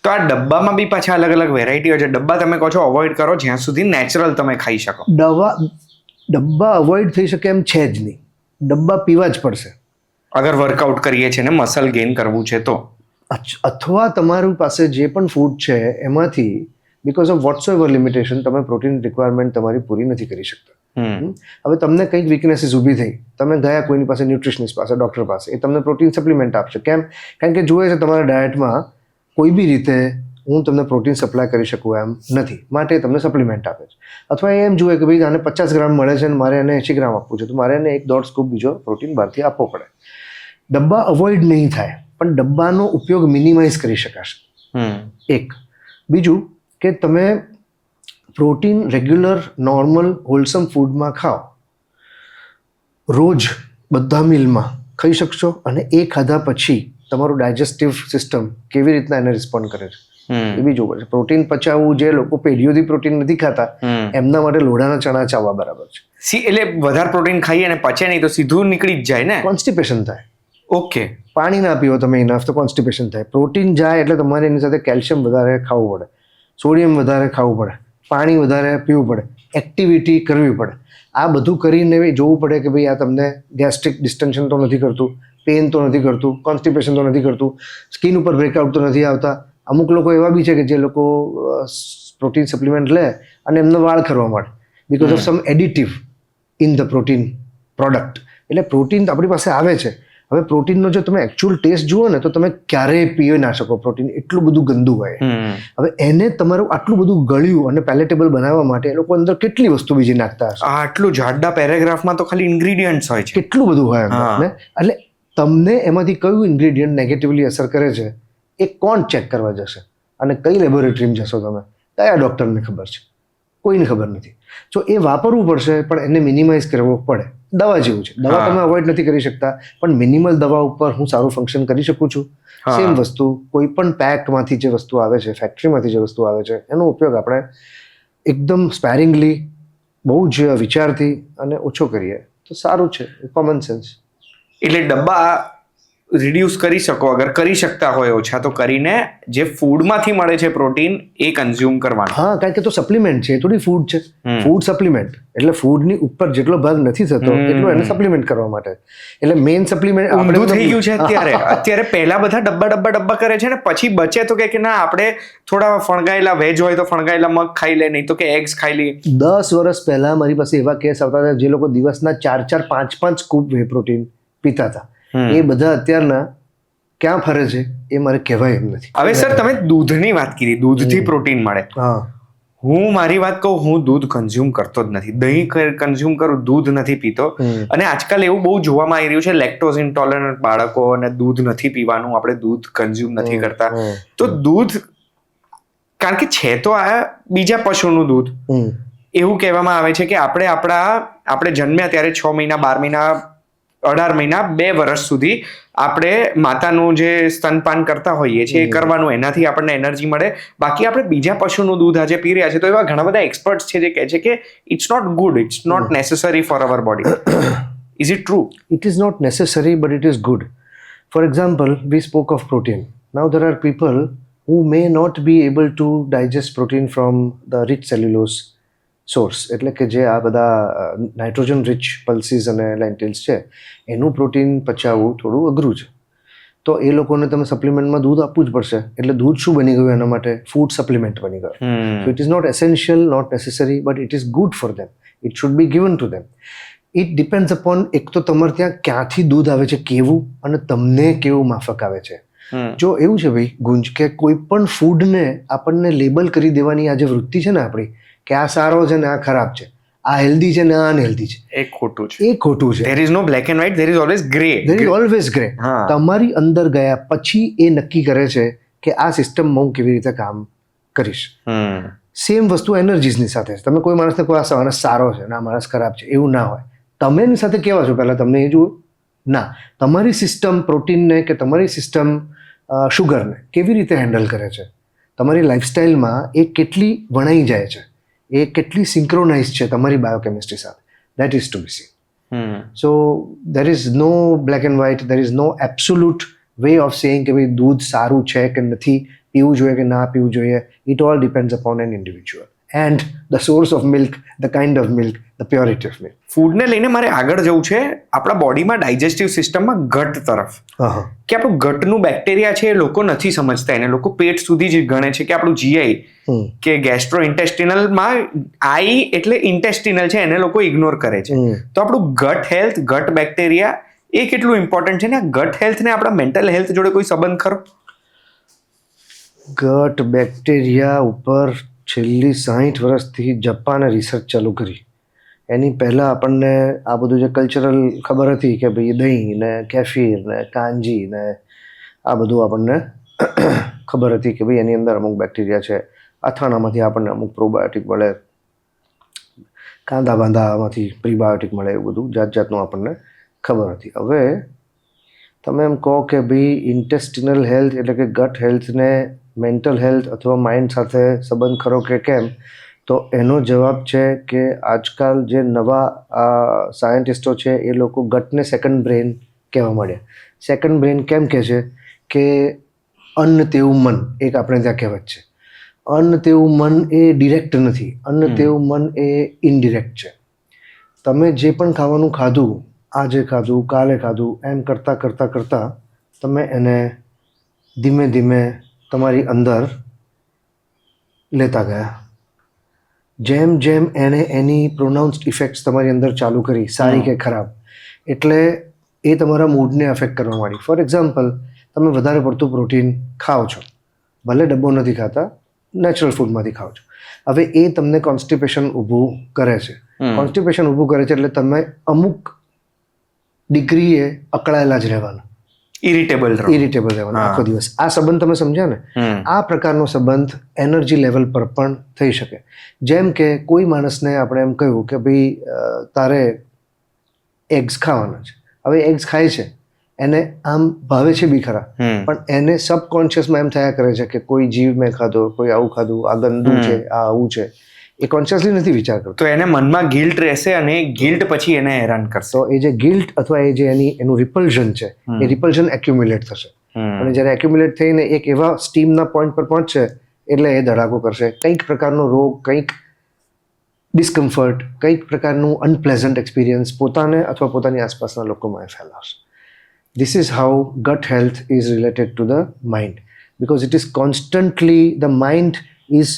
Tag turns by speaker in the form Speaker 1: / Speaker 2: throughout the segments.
Speaker 1: તો આ ડબ્બામાં બી પાછા અલગ અલગ વેરાયટી હોય છે. ડબ્બા તમે કહો છો અવોઇડ કરો જ્યાં સુધી નેચરલ તમે ખાઈ શકો.
Speaker 2: ડબ્બા અવોઇડ થઈ શકે એમ છે જ નહીં. ડબ્બા પીવા જ પડશે
Speaker 1: અગર વર્કઆઉટ કરીએ છીએ ને મસલ ગેઇન કરવું છે તો.
Speaker 2: અથવા તમારી પાસે જે પણ ફૂડ છે એમાંથી because of whatsoever limitation તમે પ્રોટીન રિક્વાયરમેન્ટ તમારી પૂરી નથી કરી શકતા. હવે તમને કંઈક વીકનેસીસ ઊભી થઈ, તમે ગયા કોઈની પાસે ન્યુટ્રિશનિસ્ટ પાસે, ડૉક્ટર પાસે, એ તમને પ્રોટીન સપ્લિમેન્ટ આપશે. કેમ? કારણ કે જુએ છે તમારા ડાયટમાં કોઈ બી રીતે હું તમને પ્રોટીન સપ્લાય કરી શકું એમ નથી, માટે તમને સપ્લિમેન્ટ આપે છે. અથવા એ એમ જુએ કે ભાઈ આને 50 ગ્રામ મળે છે અને મારે એને 80 ગ્રામ આપવું છે, તો મારે એને 1.5 સ્કૂપ બીજો પ્રોટીન બહારથી આપવો પડે. ડબ્બા અવોઇડ નહીં થાય, પણ ડબ્બાનો ઉપયોગ મિનિમાઇઝ કરી શકાશે. એક. બીજું કે તમે પ્રોટીન રેગ્યુલર નોર્મલ હોલસમ ફૂડમાં ખાઓ, રોજ બધા મીલમાં ખાઈ શકશો, અને એ ખાધા પછી તમારું ડાયજેસ્ટિવ સિસ્ટમ કેવી રીતના એને રિસ્પોન્ડ કરે છે એ બી જોવું પડશે. પ્રોટીન પચાવવું, જે લોકો પેઢીઓથી પ્રોટીન નથી ખાતા એમના માટે લોઢાના ચણા ચાવવા બરાબર છે.
Speaker 1: એટલે વધારે પ્રોટીન ખાઈએ અને પચે નહીં તો સીધું નીકળી જ જાય ને,
Speaker 2: કોન્સ્ટિપેશન થાય.
Speaker 1: ઓકે.
Speaker 2: પાણી ના પીવો તમે ઇનફ તો કોન્સ્ટિપેશન થાય. પ્રોટીન જાય એટલે તમારે એની સાથે કેલ્શિયમ વધારે ખાવું પડે, સોડિયમ વધારે ખાવું પડે, પાણી વધારે પીવું પડે, એક્ટિવિટી કરવી પડે. આ બધું કરીને જોવું પડે કે ભાઈ આ તમને ગેસ્ટ્રિક ડિસ્ટન્શન તો નથી કરતું, પેન તો નથી કરતું, કોન્સ્ટિપેશન તો નથી કરતું, સ્કિન ઉપર બ્રેકઆઉટ તો નથી આવતા. અમુક લોકો એવા બી છે કે જે લોકો પ્રોટીન સપ્લિમેન્ટ લે અને એમનો વાળ ખરવા માંડે because of sum additive in the protein product. એટલે પ્રોટીન આપણી પાસે આવે છે. હવે પ્રોટીનનો જો તમે એકચ્યુઅલ ટેસ્ટ જુઓ ને તો તમે ક્યારેય પી ના શકો. પ્રોટીન એટલું બધું ગંદુ હોય. હવે એને તમારું આટલું બધું ગળ્યું અને પેલેટેબલ બનાવવા માટે એ લોકો અંદર કેટલી વસ્તુ બીજી નાખતા હશે.
Speaker 1: આટલું જાડા પેરેગ્રાફમાં તો ખાલી ઇન્ગ્રીડિયન્ટ્સ હોય છે,
Speaker 2: કેટલું બધું હોય અંદર. એટલે તમને એમાંથી કયું ઇન્ગ્રીડિયન્ટ નેગેટિવલી અસર કરે છે એ કોણ ચેક કરવા જશે? અને કઈ લેબોરેટરીમાં જશો તમે? કયા ડૉક્ટરને ખબર છે? કોઈને ખબર નથી. તો એ વાપરવું પડશે, પણ એને મિનિમાઇઝ કરવો પડે. દવા જેવું છે. દવા તમે અવોઇડ નથી કરી શકતા, પણ મિનિમલ દવા ઉપર હું સારું ફંક્શન કરી શકું છું. સેમ વસ્તુ કોઈ પણ પેકમાંથી જે વસ્તુ આવે છે, ફેક્ટરીમાંથી જે વસ્તુ આવે છે, એનો ઉપયોગ આપણે એકદમ સ્પેરિંગલી, બહુ જ વિચારથી અને ઓછો કરીએ તો સારું છે. Common sense.
Speaker 1: એટલે ડબ્બા રિડ્યુસ કરી શકો, અગર કરી શકતા હોય ઓછા, તો કરીને જે ફૂડમાંથી મળે છે પ્રોટીન એ કન્ઝ્યુમ કરવાનું.
Speaker 2: હા, કારણ કે તો સપ્લિમેન્ટ છે, એ થોડી ફૂડ છે. ફૂડ સપ્લિમેન્ટ એટલે ફૂડની ઉપર જેટલો ભાગ નથી થતો એટલો એને સપ્લિમેન્ટ કરવા માટે. એટલે મેઇન સપ્લિમેન્ટ
Speaker 1: ઊંધું થઈ ગયું છે અત્યારે. પહેલા બધા ડબ્બા કરે છે ને પછી બચે તો કે ના આપણે થોડા ફણગાયેલા વેજ હોય તો ફણગાયેલા મગ ખાઈ લે, નહીં તો કે એગ્સ ખાઈ લઈએ.
Speaker 2: 10 વર્ષ પહેલા મારી પાસે એવા કેસ આવતા હતા જે લોકો દિવસના 4, 5 સ્કૂપ વે પ્રોટીન પીતા હતા. એ બધા અત્યારના ક્યાં ફરે છે એ મારે કહેવાય એમ નથી.
Speaker 1: હવે સર તમે દૂધની વાત કરી, દૂધથી પ્રોટીન મળે. હું મારી વાત કહું, હું દૂધ કન્ઝ્યુમ કરતો જ નથી. દહીં કન્ઝ્યુમ કરું, દૂધ નથી પીતો. અને આજકાલ એવું બહુ જોવામાં આવી રહ્યું છે, લેક્ટોઝ ઇન્ટોલરન્ટ બાળકોને દૂધ નથી પીવાનું, આપણે દૂધ કન્ઝ્યુમ નથી કરતા. તો દૂધ, કારણ કે છે તો આ બીજા પશુનું દૂધ, એવું કહેવામાં આવે છે કે આપણે જન્મ્યા ત્યારે 6 મહિના, 12 મહિના, 18 મહિના, 2 વર્ષ સુધી આપણે માતાનું જે સ્તનપાન કરતા હોઈએ છીએ એ કરવાનું, એનાથી આપણને એનર્જી મળે. બાકી આપણે બીજા પશુનું દૂધ આજે પી રહ્યા છે. તો એવા ઘણા બધા એક્સપર્ટ્સ છે જે કહે છે કે it's not good, it's not necessary for our body. Is it true?
Speaker 2: It is not necessary but it is good. For example, we spoke of protein. Now there are people who may not be able to digest protein from the rich cellulose source. એટલે કે જે આ બધા nitrogen rich pulses અને લેન્ટિલ્સ છે એનું protein પચાવવું થોડું અઘરું છે. તો એ લોકોને તમે સપ્લિમેન્ટમાં દૂધ આપવું જ પડશે. એટલે દૂધ શું બની ગયું એના માટે? ફૂડ સપ્લિમેન્ટ બની ગયું. So it is not essential, not necessary, but it is good for them. It should be given to them. It depends upon એક તો તમારે ત્યાં ક્યાંથી દૂધ આવે છે, કેવું, અને તમને કેવું માફક આવે છે. જો એવું છે ભાઈ ગુંજ કે કોઈ પણ ફૂડને આપણને લેબલ કરી દેવાની આ જે વૃત્તિ છે ને આપણી, કે આ સારો છે ને આ ખરાબ છે, આ હેલ્ધી છે ને આ અનહેલ્ધી છે,
Speaker 1: એ ખોટું છે.
Speaker 2: એ ખોટું છે.
Speaker 1: There is no black and white, there is always gray.
Speaker 2: There is always gray. તમારી અંદર ગયા પછી એ નક્કી કરે છે કે આ સિસ્ટમમાં હું કેવી રીતે કામ કરીશ. સેમ વસ્તુ એનર્જીસની સાથે છે. તમે કોઈ માણસને કોઈ આ માણસ સારો છે ને આ માણસ ખરાબ છે એવું ના હોય. તમે એની સાથે કેવા છો પહેલાં તમને એ જુઓ. ના, તમારી સિસ્ટમ પ્રોટીનને કે તમારી સિસ્ટમ શુગરને કેવી રીતે હેન્ડલ કરે છે, તમારી લાઈફસ્ટાઈલમાં એ કેટલી વણાઈ જાય છે, એ કેટલી સિન્ક્રોનાઇઝ છે તમારી બાયોકેમિસ્ટ્રી સાથે, that is to be seen. So there is no black and white, there is no absolute way of saying કે ભાઈ દૂધ સારું છે કે નથી પીવું જોઈએ કે ના પીવું જોઈએ, it all depends upon an individual and the source of milk, the kind of milk, the purity of milk.
Speaker 1: ફૂડને લઈને મારે આગળ જવું છે આપણા બોડીમાં ડાયજેસ્ટિવ સિસ્ટમમાં ગટ તરફ, કે આપણું ગટનું બેક્ટેરિયા છે એ લોકો નથી સમજતા, એને લોકો પેટ સુધી જ ગણે છે કે આપણું જીઆઈ કે ગેસ્ટ્રો ઇન્ટેસ્ટિનલમાં આઈ એટલે ઇન્ટેસ્ટિનલ છે એને લોકો ઇગ્નોર કરે છે. તો આપણું ગટ હેલ્થ, ગટ બેક્ટેરિયા એ કેટલું ઇમ્પોર્ટન્ટ છે ને આ ગટ હેલ્થને આપણા મેન્ટલ હેલ્થ જોડે કોઈ સંબંધ ખરો?
Speaker 2: ગટ બેક્ટેરિયા ઉપર છેલ્લી 60 વર્ષથી જાપાને રિસર્ચ ચાલુ કરી. એની પહેલાં આપણને આ બધું જે કલ્ચરલ ખબર હતી કે ભાઈ દહીં ને કેફીર ને કાંજી ને આ બધું આપણને ખબર હતી કે ભાઈ એની અંદર અમુક બેક્ટેરિયા છે. અથાણામાંથી આપણને અમુક પ્રોબાયોટિક મળે, કાંદા બાંદામાંથી પ્રીબાયોટિક મળે, એવું બધું જાત જાતનું આપણને ખબર હતી. હવે તમે એમ કહો કે ભાઈ ઇન્ટેસ્ટિનલ હેલ્થ એટલે કે ગટ હેલ્થને મેન્ટલ હેલ્થ અથવા માઇન્ડ સાથે સંબંધ ખરો કે કેમ, તો એનો જવાબ છે કે આજકાલ જે નવા સાયન્ટિસ્ટો છે એ લોકો ગટને સેકન્ડ બ્રેન કહેવા માંડ્યા. સેકન્ડ બ્રેન કેમ કહે છે કે અન્ન તેવું મન, એક આપણે ત્યાં કહેવત છે. અન્ન તેવું મન એ ડિરેક્ટ નથી, અન્ન તેવું મન એ ઇનડિરેક્ટ છે. તમે જે પણ ખાવાનું ખાધું, આજે ખાધું, કાલે ખાધું, એમ કરતાં કરતાં કરતાં તમે એને ધીમે ધીમે તમારી અંદર લેતા ગયા. જેમ જેમ એણે એની પ્રોનાઉન્સ્ડ ઇફેક્ટ્સ તમારી અંદર ચાલુ કરી, સારી કે ખરાબ, એટલે એ તમારા મૂડને અફેક્ટ કરવા માંડી. ફોર એક્ઝામ્પલ, તમે વધારે પડતું પ્રોટીન ખાઓ છો, ભલે ડબ્બો નથી ખાતા, નેચરલ ફૂડમાંથી ખાઓ છો. હવે એ તમને કોન્સ્ટિપેશન ઊભું કરે છે. કોન્સ્ટિપેશન ઊભું કરે છે એટલે તમે અમુક ડિગ્રીએ અકળાયેલા જ રહેવાના, ઇરિટેબલ રહેવાના આખો દિવસ. આ સંબંધ તમે સમજ્યા ને? આ પ્રકારનો સંબંધ એનર્જી લેવલ પર પણ થઈ શકે. જેમ કે કોઈ માણસને આપણે એમ કહ્યું કે ભાઈ તારે એગ્સ ખાવાના છે. હવે એગ્સ ખાય છે, એને આમ ભાવે છે બી ખરા, પણ એને સબકોન્શિયસમાં એમ થયા કરે છે કે કોઈ જીવ મેં ખાધો, કોઈ આવું ખાધું, આ ગંદુ છે, આ આવું છે. એ કોન્શિયસલી નથી વિચાર કરતો.
Speaker 1: તો એને મનમાં ગિલ્ટ રહેશે અને ગિલ્ટ પછી એને હેરાન કરશે.
Speaker 2: તો એ જે ગિલ્ટ અથવા એ જે એનું રિપલ્ઝન છે, એ રિપલ્ઝન એક્યુમ્યુલેટ થશે. અને જ્યારે એક્યુમ્યુલેટ થઈને એક એવા સ્ટીમના પોઈન્ટ પર પહોંચશે એટલે એ ધડાકો કરશે. કંઈક પ્રકારનો રોગ, કંઈક ડિસ્કમ્ફર્ટ, કંઈક પ્રકારનું અનપ્લેઝન્ટ એક્સપિરિયન્સ પોતાને અથવા પોતાની આસપાસના લોકોમાં ફેલાવશે. This is how gut health is related to the mind, because it is constantly, the mind is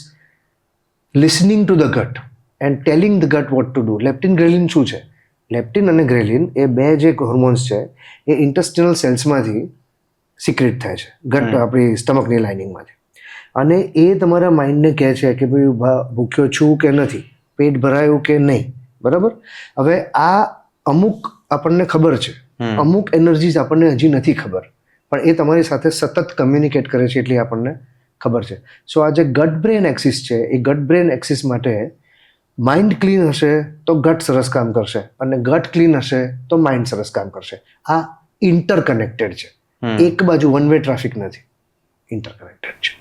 Speaker 2: listening to the gut and telling the gut what to do. લેપ્ટિન ગ્રેલિન શું છે? લેપ્ટિન અને ગ્રેલિન એ બે જે હોર્મોન્સ છે એ ઇન્ટેસ્ટિનલ સેલ્સમાંથી સિક્રેટ થાય છે, ગટ આપણી સ્ટમકની લાઇનિંગમાંથી. અને એ તમારા માઇન્ડને કહે છે કે ભાઈ ભૂખ્યો છું કે નથી, પેટ ભરાયું કે નહીં, બરાબર? હવે આ અમુક આપણને ખબર છે, અમુક એનર્જીસ આપણને હજી નથી ખબર, પણ એ તમારી સાથે સતત કમ્યુનિકેટ કરે છે એટલી આપણને ખબર છે. સો આ જે ગટ બ્રેન એક્સિસ છે, એ ગટ બ્રેન એક્સિસ માટે માઇન્ડ ક્લીન હશે તો ગટ સરસ કામ કરશે, અને ગટ ક્લીન હશે તો માઇન્ડ સરસ કામ કરશે. આ ઇન્ટરકનેક્ટેડ છે. એક બાજુ વન વે ટ્રાફિક નથી, ઇન્ટરકનેક્ટેડ છે.